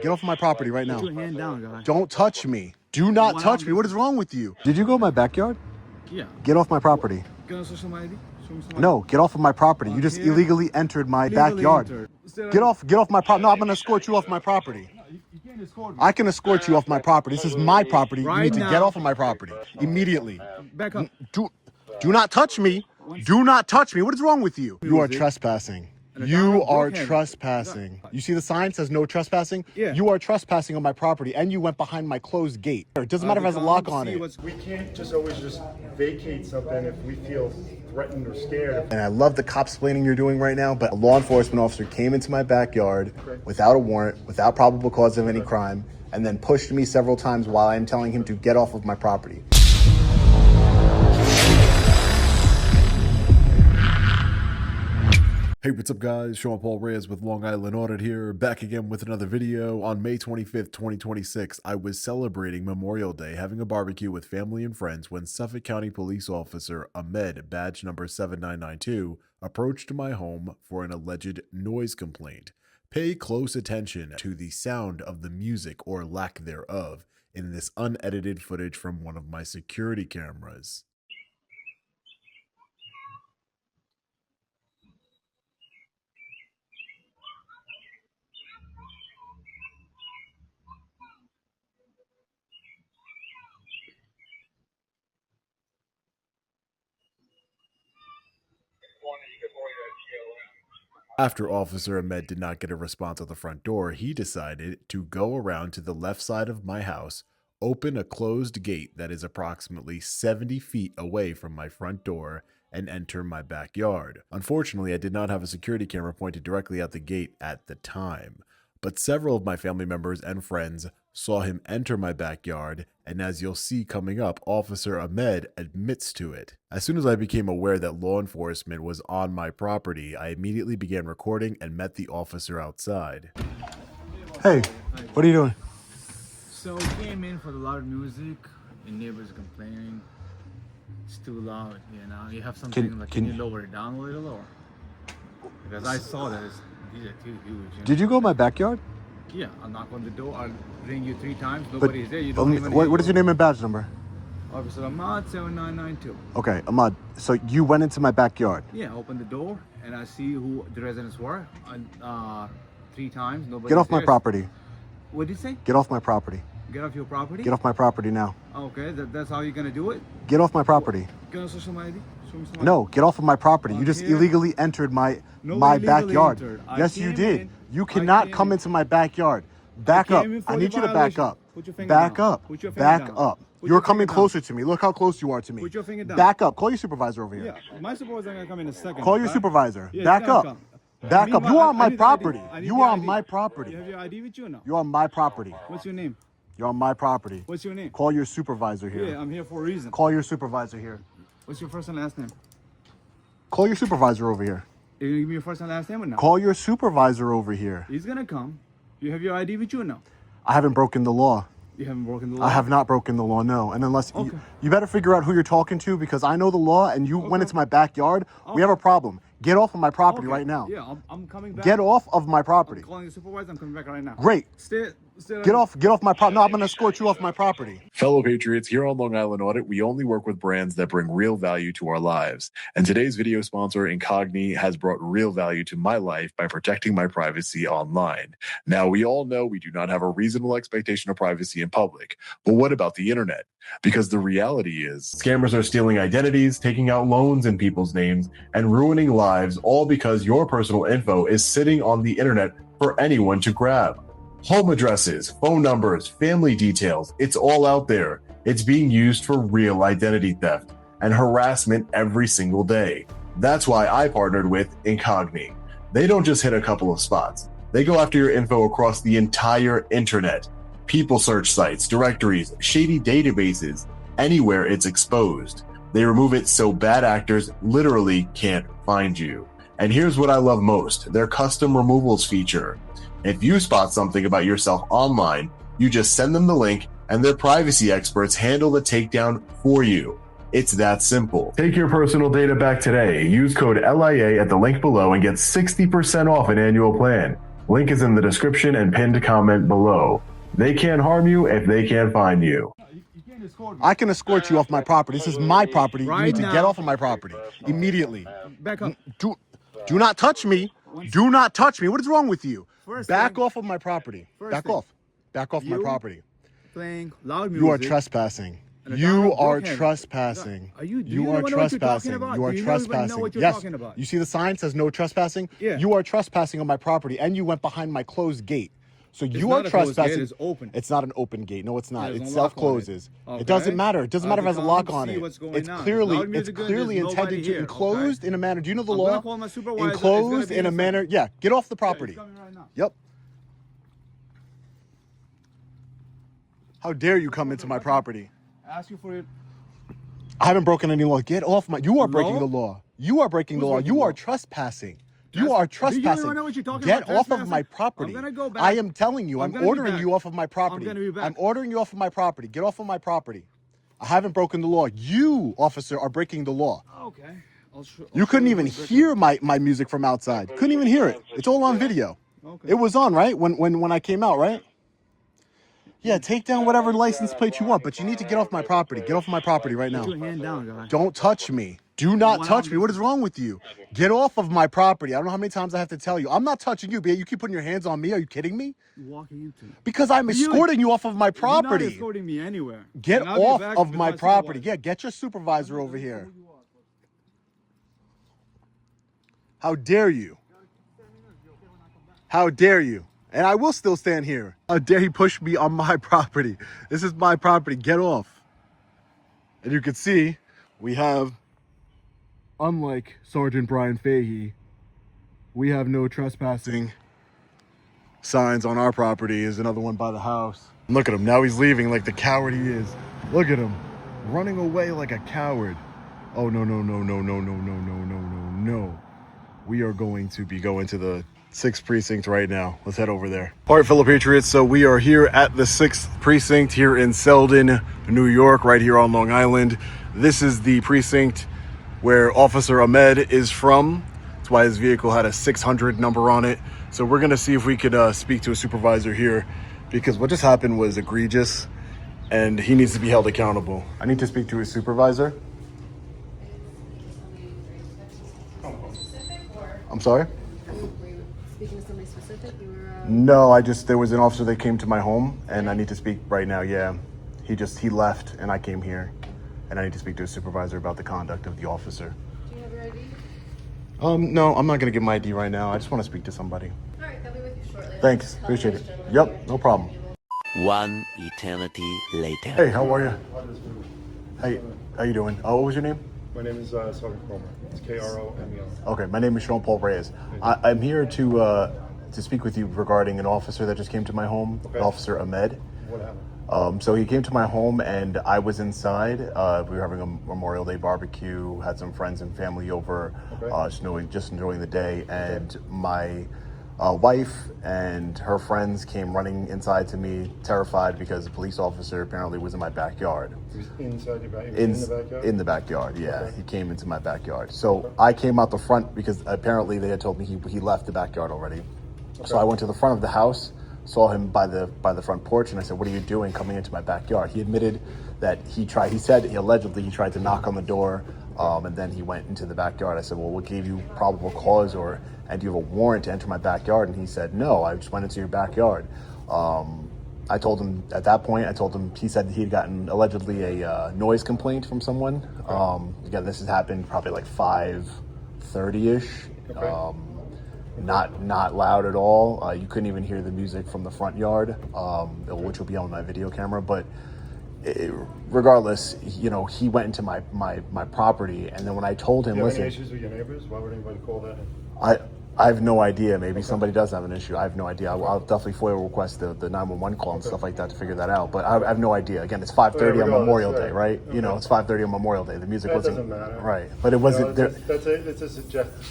Get off of my property right now. Put your hand down, guy. Don't touch me. Do not touch me. What is wrong with you? Did you go in my backyard? Yeah. Get off my property. Can I show some ID? Show me some ID. No, get off of my property. You just illegally entered my backyard. Get off my property. No, I'm gonna escort you off my property. You can't escort me. I can escort you off my property. This is my property. You Right need to now. get off of my property immediately. Back up. Do not touch me. Do not touch me. What is wrong with you? You are trespassing. You are trespassing. You see the sign says no trespassing? Yeah. You are trespassing on my property and you went behind my closed gate. It doesn't matter if it has a lock on it. We can't just always just vacate something if we feel threatened or scared. And I love the cop-splaining you're doing right now, but a law enforcement officer came into my backyard without a warrant, without probable cause of any crime, and then pushed me several times while I'm telling him to get off of my property. Hey, what's up guys? Sean Paul Reyes with Long Island Audit here, back again with another video. On May 25th, 2026, I was celebrating Memorial Day, having a barbecue with family and friends when Suffolk County Police Officer Ahmed, badge number 7992, approached my home for an alleged noise complaint. Pay close attention to the sound of the music or lack thereof in this unedited footage from one of my security cameras. After Officer Ahmed did not get a response at the front door, he decided to go around to the left side of my house, open a closed gate that is approximately 70 feet away from my front door, and enter my backyard. Unfortunately, I did not have a security camera pointed directly at the gate at the time, but several of my family members and friends saw him enter my backyard, and as you'll see coming up, Officer Ahmed admits to it. As soon as I became aware that law enforcement was on my property, I immediately began recording and met the officer outside. Hey, what are you doing? So we came in for the loud music, and neighbors complaining. It's too loud, you know. You have something can you lower it down a little, or? Because I saw that these are too huge. You know? Did you go in my backyard? Yeah, I'll knock on the door. I'll ring you 3 times. Nobody's there. You don't even. What is your name and badge number? Officer Ahmad 7992. Okay, Ahmad. So you went into my backyard. Yeah, open the door and I see who the residents were. 3 times. Nobody. Get off my property. What did you say? Get off my property. Get off your property? Get off my property now. Okay, that's how you're gonna do it? Get off my property. Can I show some ID? Show me some ID. No, get off of my property. You just illegally entered my backyard. Yes, you did. You cannot come into my backyard. Back up. I need you to back up. Back up. Back up. You're coming closer to me. Look how close you are to me. Put your finger down. Back up. Call your supervisor over here. Yeah, my supervisor's gonna come in a second. Call your supervisor. Yeah, back up. Back up. You are on my property. You are on my property. You have your ID with you or no? You're on my property. What's your name? You're on my property. What's your name? Call your supervisor here. Yeah, I'm here for a reason. Call your supervisor here. What's your first and last name? Call your supervisor over here. Are you gonna give me your first and last name or no? Call your supervisor over here. He's gonna come. You have your ID with you or no? I haven't broken the law. You haven't broken the law? I have not broken the law, no. And unless you better figure out who you're talking to, because I know the law and you went into my backyard. We have a problem. Get off of my property right now. Yeah, I'm coming back. Get off of my property. I'm calling the supervisor. I'm coming back right now. Great. Stay Get off my property. No, I'm going to escort you off my property. Fellow Patriots, here on Long Island Audit, we only work with brands that bring real value to our lives. And today's video sponsor, Incogni, has brought real value to my life by protecting my privacy online. Now, we all know we do not have a reasonable expectation of privacy in public. But what about the internet? Because the reality is, scammers are stealing identities, taking out loans in people's names, and ruining lives, all because your personal info is sitting on the internet for anyone to grab. Home addresses, phone numbers, family details, it's all out there. It's being used for real identity theft and harassment every single day. That's why I partnered with Incogni. They don't just hit a couple of spots. They go after your info across the entire internet. People search sites, directories, shady databases, anywhere it's exposed. They remove it so bad actors literally can't find you. And here's what I love most, their custom removals feature. If you spot something about yourself online, you just send them the link and their privacy experts handle the takedown for you. It's that simple. Take your personal data back today. Use code LIA at the link below and get 60% off an annual plan. Link is in the description and pinned comment below. They can't harm you if they can't find you. I can escort you off my property. This is my property. You Right need to now. get off of my property immediately. Back up. Do not touch me. Do not touch me. What is wrong with you? Back off of my property. Back off. Back off my property. Playing loud music. You are trespassing. You are trespassing. You are trespassing. You are trespassing. Yes. You see the sign says no trespassing? Yeah. You are trespassing on my property, and you went behind my closed gate. So you are trespassing. It's open. It's not an open gate. No, it's not. There's It no self lock on it. closes. Okay. It doesn't matter. It doesn't matter if it has a lock on it. What's going It's on. clearly Loud music good, there's intended nobody to here, enclosed in a manner. Do you know the I'm law? gonna call my supervisor. It's Enclosed gonna be in a inside. manner. Yeah. Get off the Yeah, property. it's coming right now. Yep. How dare you come into my property? Ask you for it. I haven't broken any law. Get off my. You are breaking Law? the law. You are breaking the Who's law. breaking You the are law? trespassing. Yes. You are Do you trespassing. know what you're talking Get about, off of trespassing? my property. I'm gonna go back. I am telling you. I'm gonna be ordering back. you off of my property. I'm gonna be back. I'm ordering you off of my property. Get off of my property. I haven't broken the law. You, officer, are breaking the law. Okay. You couldn't even hear my music from outside. Couldn't even hear it. It's all on video. Okay. It was on, right? When I came out, right? Yeah, take down whatever license plate you want, but you need to get off my property. Get off my property right now. Put your hand down, guy. Don't touch me. Do not touch me. What is wrong with you? Get off of my property. I don't know how many times I have to tell you. I'm not touching you, but you keep putting your hands on me. Are you kidding me? You're walking into it. Because I'm escorting you off of my You're not property. escorting me anywhere. Get And I'll be off back of with my my property. supervisor. Yeah, get your supervisor over here. How dare you? How dare you? And I will still stand here. How dare he push me on my property? This is my property. Get off. And you can see we have, unlike Sergeant Brian Fahey, we have no trespassing signs on our property. There's another one by the house. Look at him. Now he's leaving like the coward he is. Look at him. Running away like a coward. Oh, no, no, no, no, no, no, no, no, no, no, no. We are going to be going to the 6th precinct right now. Let's head over there. All right, fellow patriots. So we are here at the 6th precinct here in Selden, New York, right here on Long Island. This is the precinct where Officer Ahmed is from. That's why his vehicle had a 600 number on it. So we're going to see if we could speak to a supervisor here, because what just happened was egregious and he needs to be held accountable. I need to speak to his supervisor. I'm sorry? Speaking to somebody specific? You were, No, there was an officer that came to my home and I need to speak right now. Yeah. He left and I came here and I need to speak to a supervisor about the conduct of the officer. do you have your ID? No, I'm not going to give my ID right now. I just want to speak to somebody. All right, they'll be with you shortly. Thanks. Appreciate it. Yep. No problem. One eternity later. Hey, how are you? Hey, how you doing? Oh, what was your name? My name is Suffolk. It's K-R-O-M-E-R. Okay, my name is Sean Paul Reyes. I'm here to speak with you regarding an officer that just came to my home, Okay. Officer Ahmed. What happened? So he came to my home and I was inside. We were having a Memorial Day barbecue, had some friends and family over, Okay. just enjoying the day. And my wife and her friends came running inside to me, terrified because a police officer apparently was in my backyard. He was inside your backyard? In the backyard? In the backyard, yeah. Okay. He came into my backyard. So I came out the front because apparently they had told me he left the backyard already. So I went to the front of the house, saw him by the front porch, and I said, "What are you doing coming into my backyard?" He admitted that he allegedly tried to knock on the door, and then he went into the backyard. I said, "Well, what gave you probable cause, and do you have a warrant to enter my backyard?" And he said, "No, I just went into your backyard." I told him at that point, he said that he'd gotten allegedly a noise complaint from someone. Again, this has happened probably like 5:30-ish. Okay. Not loud at all. You couldn't even hear the music from the front yard, which will be on my video camera. But regardless, he went into my property, and then when I told him, Do you have listen, any issues with your neighbors? Why would anybody call that in? I have no idea. Maybe somebody does have an issue. I have no idea. I'll definitely FOIA request the 911 call and stuff like that to figure that out. But I have no idea. Again, it's 5:30 on Memorial Day, right? Okay. It's 5:30 on Memorial Day. The music That wasn't doesn't matter. right, but it wasn't there. It's a subjective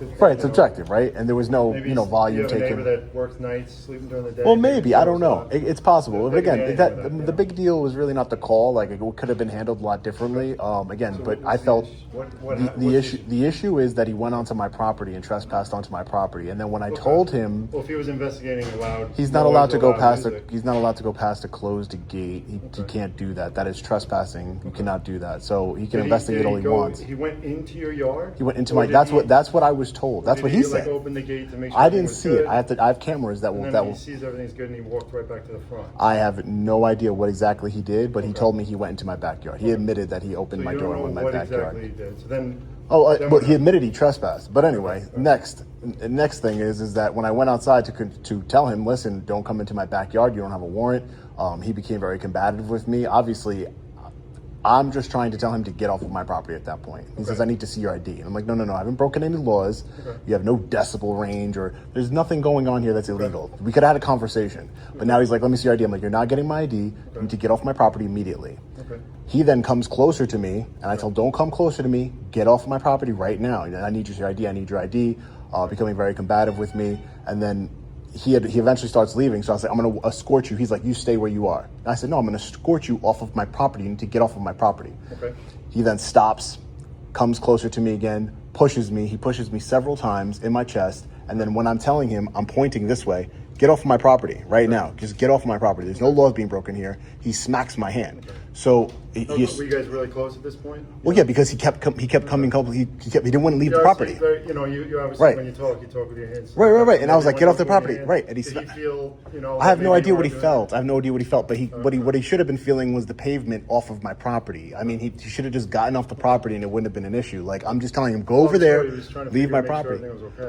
thing, Right, it's subjective, right? And there was no Maybe volume you have a taken. neighbor that works nights, sleeping during the day. Well, maybe, I don't know. It's possible. But They can again, handle that, the big deal was really not the call. Like, it could have been handled a lot differently. Again, So but what's I the felt issue? What's the issue is that he went onto my property and trespassed onto my my property. And then when I told him, well, if he was investigating loud, he's not allowed to go past music. he's not allowed to go past a closed gate. He can't do that. That is trespassing. You cannot do that. So he can investigate all he wants. He went into your yard. He went into my. That's what I was told. That's what he said. Like, open the gate to make sure I didn't see it. I have cameras that will. And then when he sees everything's good, and he walked right back to the front. I have no idea what exactly he did, but he told me he went into my backyard. He admitted that he opened my door and went in my backyard. Exactly he did. So then. Well, he admitted he trespassed. But anyway, next thing is that when I went outside to tell him, listen, don't come into my backyard. You don't have a warrant. He became very combative with me. Obviously, I'm just trying to tell him to get off of my property at that point. He says, I need to see your ID. And I'm like, no, I haven't broken any laws. You have no decibel range, or there's nothing going on here that's illegal. We could have had a conversation. But now he's like, let me see your ID. I'm like, you're not getting my ID. You need to get off my property immediately. He then comes closer to me, and I tell him, don't come closer to me. Get off my property right now. I need your ID. I need your ID. Becoming very combative with me. And then he eventually starts leaving. So I was like, I'm going to escort you. He's like, you stay where you are. And I said, no, I'm going to escort you off of my property. You need to get off of my property. He then stops, comes closer to me again, pushes me. He pushes me several times in my chest. And then when I'm telling him, I'm pointing this way, get off of my property right now. Just get off of my property. There's no laws being broken here. He smacks my hand. So were you guys really close at this point? Well, yeah, because he kept coming. He didn't want to leave the property. You know, you obviously when you talk with your hands. Right. And I was like, get off the property. Right. And did he feel, I have no idea what he felt. I have no idea what he felt. But what he should have been feeling was the pavement off of my property. I mean, he should have just gotten off the property and it wouldn't have been an issue. Like, I'm just telling him, go over there, leave my property.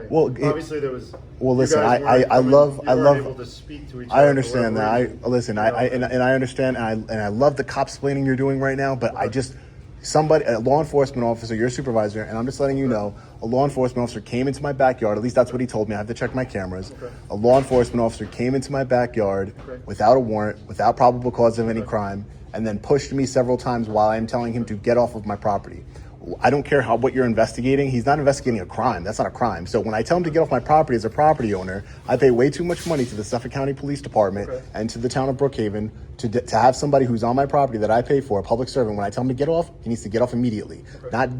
Well, obviously there was. Well, listen, I love. Able to speak to each other. I understand that. I understand, and I love the cop-splaining you're doing right now. But a law enforcement officer, your supervisor, and I'm just letting you know, a law enforcement officer came into my backyard. At least that's what he told me. I have to check my cameras. A law enforcement officer came into my backyard without a warrant, without probable cause of any crime, and then pushed me several times while I'm telling him to get off of my property. I don't care what you're investigating. He's not investigating a crime. That's not a crime. So when I tell him to get off my property as a property owner, I pay way too much money to the Suffolk County Police Department and to the town of Brookhaven to have somebody who's on my property that I pay for, a public servant. When I tell him to get off, he needs to get off immediately. Not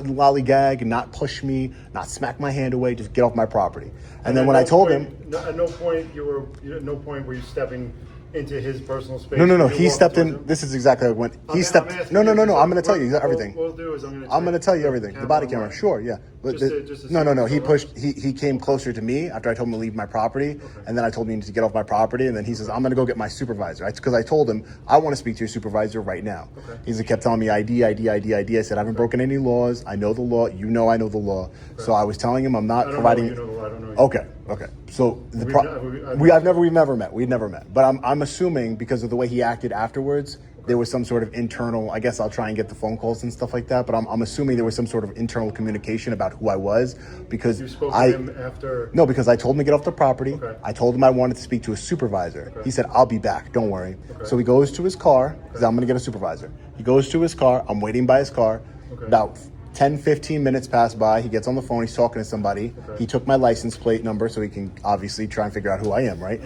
lollygag, not push me, not smack my hand away. Just get off my property. And then when I told him, at no point were you stepping into his personal space. No. He stepped in. This is exactly what went. He stepped. No. I'm going to tell you everything. What we'll do is I'm going to tell you everything. The body camera. Sure. Yeah. But no. He pushed. He came closer to me after I told him to leave my property, and then I told him to get off my property, and then he says, "I'm going to go get my supervisor." Because I told him I want to speak to your supervisor right now. He kept telling me ID. I said I haven't broken any laws. I know the law. You know I know the law. So I was telling him I'm not providing. I don't know. Okay. So we've never met. But I'm assuming because of the way he acted afterwards, there was some sort of internal. I guess I'll try and get the phone calls and stuff like that. But I'm assuming there was some sort of internal communication about who I was because you spoke to him after. No, because I told him to get off the property. I told him I wanted to speak to a supervisor. He said, "I'll be back. Don't worry." So he goes to his car because I'm going to get a supervisor. He goes to his car. I'm waiting by his car. About 10-15 minutes pass by. He gets on the phone. He's talking to somebody. He took my license plate number so he can obviously try and figure out who I am, right?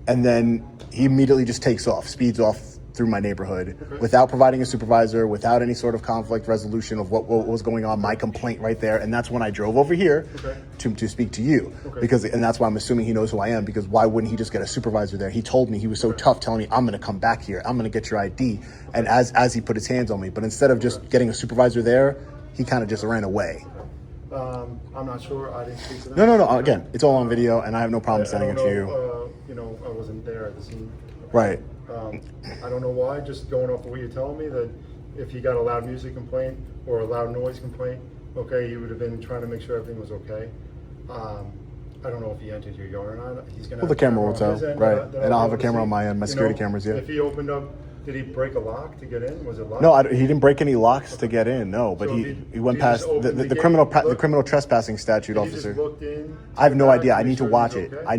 And then he immediately just takes off, speeds off through my neighborhood without providing a supervisor, without any sort of conflict resolution of what was going on, my complaint right there. And that's when I drove over here to speak to you. And that's why I'm assuming he knows who I am, because why wouldn't he just get a supervisor there? He told me, he was so tough telling me, I'm going to come back here. I'm going to get your ID. And as he put his hands on me, but instead of just getting a supervisor there, he kind of just ran away. I'm not sure. I didn't speak to them. No. Again, it's all on video, and I have no problem sending it to you. I wasn't there at the scene. Right. I don't know why. Just going off of what you're telling me, that if he got a loud music complaint or a loud noise complaint, he would have been trying to make sure everything was okay. I don't know if he entered your yard or not. He's gonna. Well, the camera will tell, right? And I'll have a camera on my end, my security cameras. Yeah. If he opened up. Did he break a lock to get in? Was it locked? No, he didn't break any locks to get in. No, but he went past the criminal trespassing statute, officer. He just looked in. I have no idea. I need to watch it. Okay? I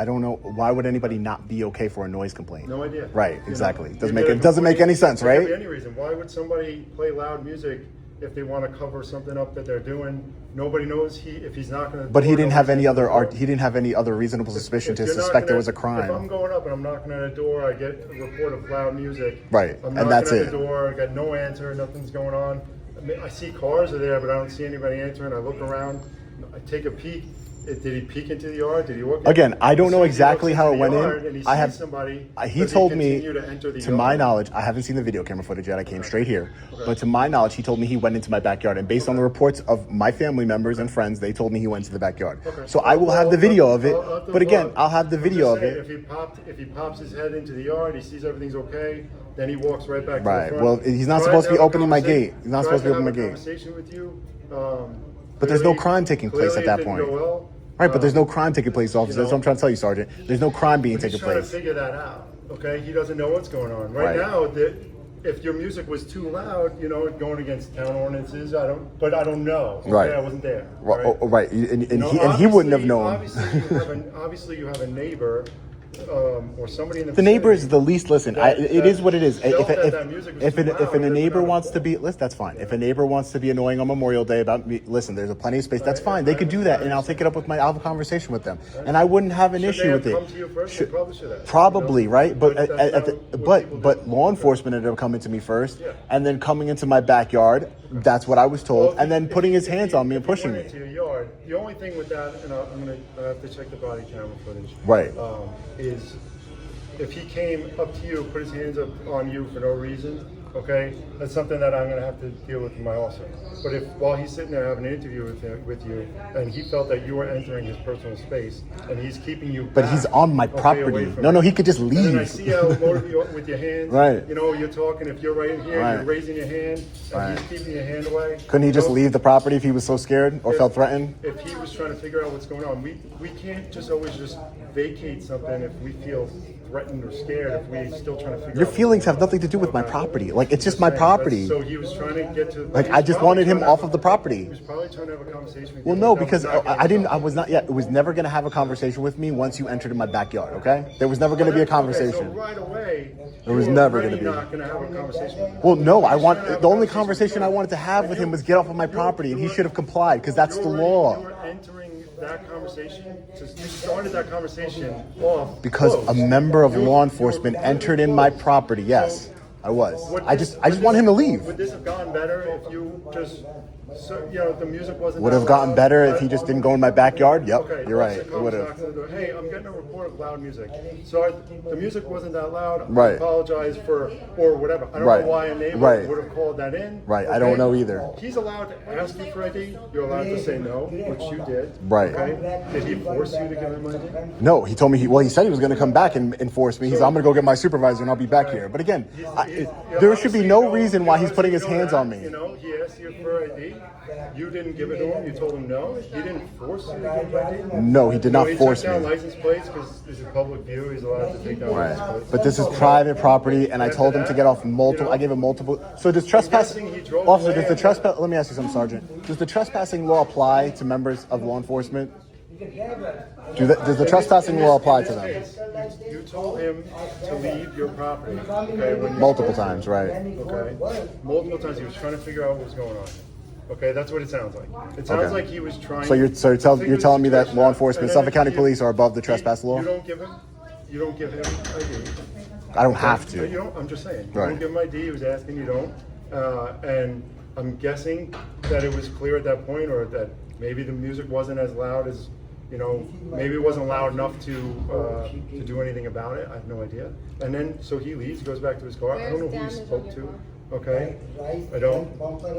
don't know why would anybody not be okay for a noise complaint. No idea. Right, exactly. It doesn't make any sense, right? There could be any reason. Why would somebody play loud music if they want to cover something up that they're doing? Nobody knows if he's not going to. But he didn't have any other reasonable suspicion to suspect there was a crime. If I'm going up and I'm knocking at a door, I get a report of loud music. Right, I'm and that's knocking at the door. I got no answer. Nothing's going on. I see cars are there, but I don't see anybody answering. I look around. take a peek. Did he peek into the yard? Did he walk? Again, I don't know exactly how it went And in. he I have sees somebody. he told me, to my knowledge, I haven't seen the video camera footage yet. I came straight here, but to my knowledge, he told me he went into my backyard, and based on the reports of my family members and friends, they told me he went to the backyard. So I will have the video of it. But again, I'll have the video of it. If he pops his head into the yard, he sees everything's okay. Then he walks right back. Right. To the front. Well, he's not supposed to be opening my gate. He's not supposed to be opening my gate. Conversation with you. But there's no crime taking place at that point. Right, but there's no crime taking place, officer. That's what I'm trying to tell you, Sergeant. There's no crime being taken place. He's trying to figure that out. Okay, he doesn't know what's going on right now. If your music was too loud, going against town ordinances, I don't know. Okay? Right, I wasn't there. Right, right. And he wouldn't have known. Obviously, you have a neighbor. Or somebody in the neighbor is the least. Listen, it is what it is. If a neighbor wants to be, listen, that's fine. If a neighbor wants to be annoying on Memorial Day about me, listen, there's plenty of space. That's fine. They could do that, and I'll take it up with I'll have a conversation with them, and I wouldn't have an issue with it. Come to you first? Probably, right? But law enforcement ended up coming to me first, and then coming into my backyard. That's what I was told, and then putting his hands on me and pushing me. To your yard. The only thing with that, and I have to check the body camera footage. Right. Is if he came up to you, put his hands up on you for no reason, okay, that's something that I'm going to have to deal with my officer. But if while he's sitting there having an interview with you, and he felt that you were entering his personal space, and he's keeping you but he's on my property. No, he could just leave. And then I see how with your hands, right. You're talking. If you're right here, you're raising your hand, and he's keeping your hand away. Couldn't he just leave the property if he was so scared or felt threatened? If he was trying to figure out what's going on, we can't just always just vacate something if we feel threatened or scared. If we still trying to figure out your feelings have nothing to do with my property. Like, it's just my property. So he was trying to get to. Like, I just wanted him off of the property. He was probably trying to have a conversation with you. Well, no, because I was not yet. It was never going to have a conversation with me once you entered in my backyard. Okay, there was never going to be a conversation. So right away, there was never going to be. Not going to have a conversation. Well, no, the only conversation I wanted to have with him was get off of my property, and he should have complied because that's the law. You were entering that conversation. You started that conversation off because a member of law enforcement entered in my property. Yes, I was. I just want him to leave. Would this have gone better if you just, the music wasn't? Would have gotten better if he just didn't go in my backyard. Yep, okay, you're right. It would have. Hey, I'm getting a report of loud music. So the music wasn't that loud. Right. I apologize or whatever. I don't know why a neighbor would have called that in. Right. Okay? I don't know either. He's allowed to ask you for ID. You're allowed to say no, which you did. Right. Okay. Did he force you to give him ID? No, he told me he said he was going to come back and enforce me. I'm going to go get my supervisor and I'll be back here. But again, there should be no reason why he's putting his hands on me. He asked you for ID. You didn't give it to him. You told him no. He didn't force you to give ID. No, he did not force me. He took down license plates because this is public view. He's allowed to take down license plates. But this is private property, and I told him to get off multiple. I gave him multiple. So does trespassing? Officer, does the trespass? Let me ask you something, Sergeant. Does the trespassing law apply to members of law enforcement? Does the trespassing law apply to them? You told him to leave your property. Okay, multiple times, right? Okay, multiple times. He was trying to figure out what was going on. Okay, that's what it sounds like. It sounds like he was trying. So you're telling me that law enforcement, Suffolk County Police, are above the trespass law? You don't give him ID. I don't have to. You don't. I'm just saying. You don't give him ID. He was asking. You don't. And I'm guessing that it was clear at that point, or that maybe the music wasn't as loud as. Maybe it wasn't loud enough to do anything about it. I have no idea. And then, so he leaves, goes back to his car. I don't know who he spoke to. Okay, I don't.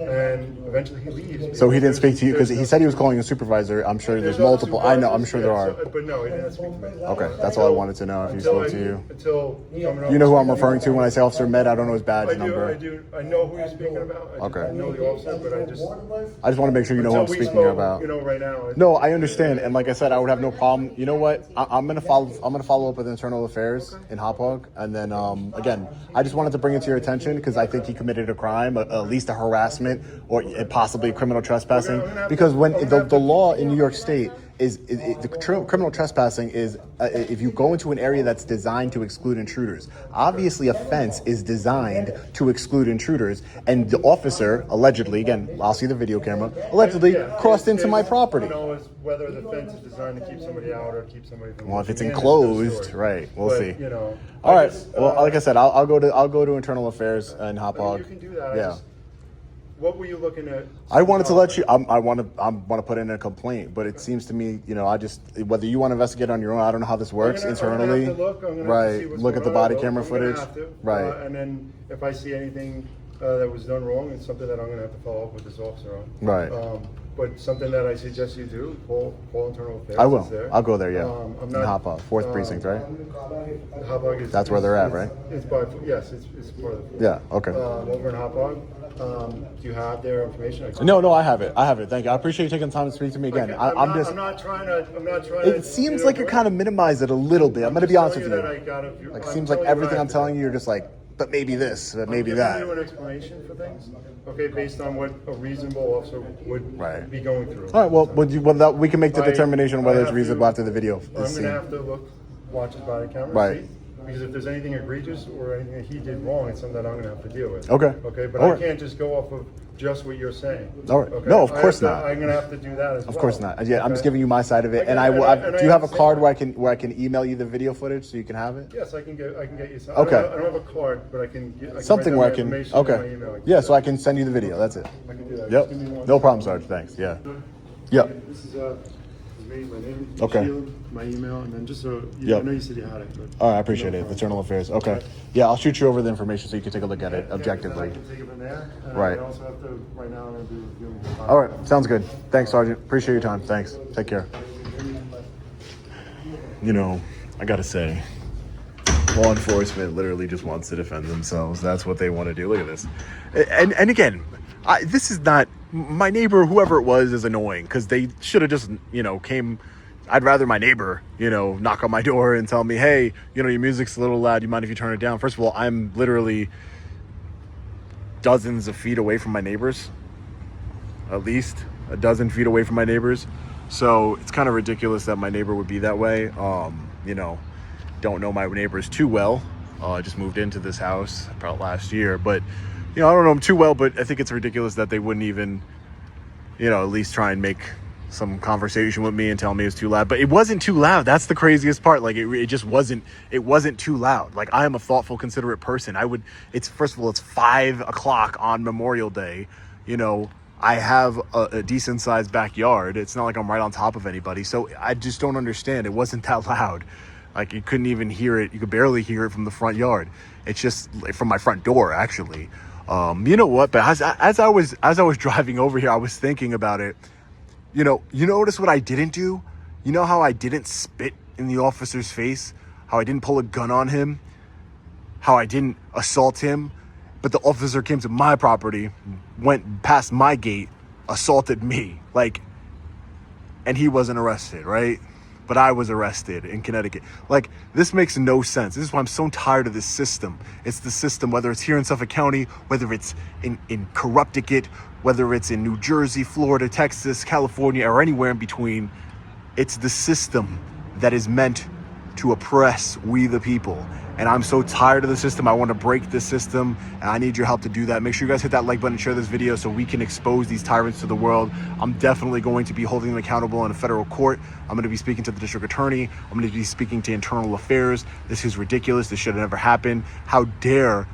And eventually he leaves. So he didn't speak to you because he said he was calling a supervisor. I'm sure there's multiple. I know. I'm sure there are. But no, he didn't speak to me. Okay, that's all I wanted to know. If he spoke to you. You know who I'm referring to when I say Officer Med. I don't know his badge number. I do. I know who you're speaking about. I know the officer, but I just want to make sure you know who I'm speaking about. Right now. No, I understand, and like I said, I would have no problem. You know what? I'm gonna follow up with Internal Affairs in Hop Hog, and then again, I just wanted to bring it to your attention because I think he committed a crime, at least a harassment or possibly criminal trespassing. Because when the law in New York State is criminal trespassing is if you go into an area that's designed to exclude intruders. Obviously, a fence is designed to exclude intruders, and the officer allegedly, again, I'll see the video camera, allegedly crossed into my property. Whether the fence is designed to keep somebody out or keep somebody from. Well, if it's enclosed, right? We'll see. All right. Well, like I said, I'll go to Internal Affairs and Hop Hog. You can do that. Yeah. what were you looking at? I wanted to let you. I want to put in a complaint, but it seems to me, I just whether you want to investigate on your own. I don't know how this works internally. Right. Look at the body camera footage. Right. And then if I see anything that was done wrong, it's something that I'm going to have to follow up with this officer on. Right. But something that I suggest you do, call internal affairs. I will. There. I'll go there. Yeah. I'm not. Hop 4th precinct, right? Hopog is. That's where they're at, right? It's part of the. Yeah. Okay. Over in Hopog. Do you have their information? No, I have it. Thank you. I appreciate you taking the time to speak to me again. Okay. I'm not trying to. It seems like you're kind of minimized it a little bit. I'm going to be honest with you. Like, it seems like everything I'm telling you, you're just like, but maybe this, but maybe that. I'm giving you an explanation for things, okay, based on what a reasonable officer would be going through. All right. Well, we can make the determination whether it's reasonable after the video. I'm going to have to watch his body camera. Right. See, because if there's anything egregious or anything that he did wrong, it's something that I'm going to have to deal with. Okay. Okay. But All I right. can't just go off of just what you're saying. All right. Okay? No, of course not. I'm going to have to do that as well. Of course not. Yeah, I'm just Okay? giving you my side of it, and do you have a card where I can email you the video footage so you can have it? Yes, I can get you some. Okay. I don't have a card, but I can get Something where I can. information in my Okay. email. Yeah, so I can send you the video. That's it. I can do that. Yep. Just give me one No second. problem, Sarge. Thanks. Yeah. Yep. This is my name. Okay. Sheila, my email, and then just so Yep. I know you said you had it. But All right, I appreciate it. Internal Affairs. Okay. Yeah, I'll shoot you over the information so you can take a look at it objectively. I can take it from there. And Right. I also have to. Right now, I'm going to be reviewing. All right, sounds good. Thanks, Sergeant. Appreciate your time. Thanks. Take care. I gotta say, law enforcement literally just wants to defend themselves. That's what they want to do. Look at this. And again, this is not my neighbor. Whoever it was is annoying because they should have just came. I'd rather my neighbor knock on my door and tell me, hey, your music's a little loud. You mind if you turn it down? First of all, I'm literally dozens of feet away from my neighbors. At least a dozen feet away from my neighbors. So it's kind of ridiculous that my neighbor would be that way. Don't know my neighbors too well. I just moved into this house about last year, but I don't know them too well, but I think it's ridiculous that they wouldn't even, at least try and make some conversation with me and tell me it's too loud. But it wasn't too loud. That's the craziest part. Like it just wasn't too loud. Like I am a thoughtful, considerate person. First of all, it's 5 o'clock on Memorial Day. I have a decent sized backyard. It's not like I'm right on top of anybody. So I just don't understand. It wasn't that loud. Like you couldn't even hear it. You could barely hear it from the front yard. It's just from my front door, actually. You know what? But as I was driving over here, I was thinking about it. You notice what I didn't do? You know how I didn't spit in the officer's face? How I didn't pull a gun on him? How I didn't assault him? But the officer came to my property, went past my gate, assaulted me, and he wasn't arrested, right? But I was arrested in Connecticut. This makes no sense. This is why I'm so tired of this system. It's the system, whether it's here in Suffolk County, whether it's in Connecticut, whether it's in New Jersey, Florida, Texas, California, or anywhere in between. It's the system that is meant to oppress we the people. And I'm so tired of the system. I want to break this system, and I need your help to do that. Make sure you guys hit that like button and share this video so we can expose these tyrants to the world. I'm definitely going to be holding them accountable in a federal court. I'm going to be speaking to the district attorney. I'm going to be speaking to internal affairs. This is ridiculous. This should have never happened. How dare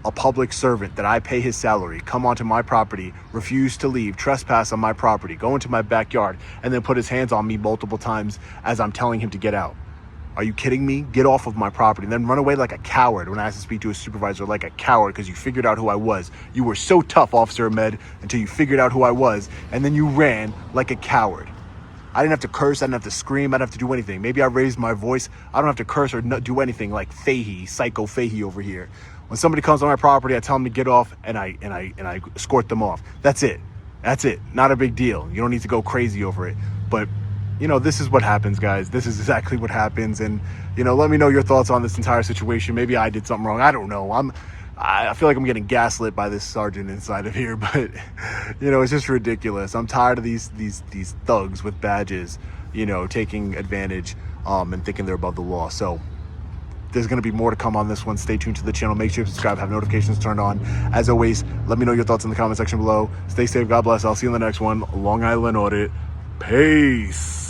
a public servant that I pay his salary come onto my property, refuse to leave, trespass on my property, go into my backyard, and then put his hands on me multiple times as I'm telling him to get out. Are you kidding me? Get off of my property. And then run away like a coward when I asked to speak to a supervisor, like a coward, because you figured out who I was. You were so tough, Officer Ahmed, until you figured out who I was, and then you ran like a coward. I didn't have to curse. I didn't have to scream. I didn't have to do anything. Maybe I raised my voice. I don't have to curse or do anything like Fahey, Psycho Fahey over here. When somebody comes on my property, I tell them to get off, and I escort them off. That's it. That's it. Not a big deal. You don't need to go crazy over it. But this is what happens, guys. This is exactly what happens. And, let me know your thoughts on this entire situation. Maybe I did something wrong. I don't know. I feel like I'm getting gaslit by this sergeant inside of here, but, it's just ridiculous. I'm tired of these thugs with badges, taking advantage and thinking they're above the law. So there's going to be more to come on this one. Stay tuned to the channel. Make sure you subscribe, have notifications turned on. As always, let me know your thoughts in the comment section below. Stay safe. God bless. I'll see you in the next one. Long Island Audit. Peace.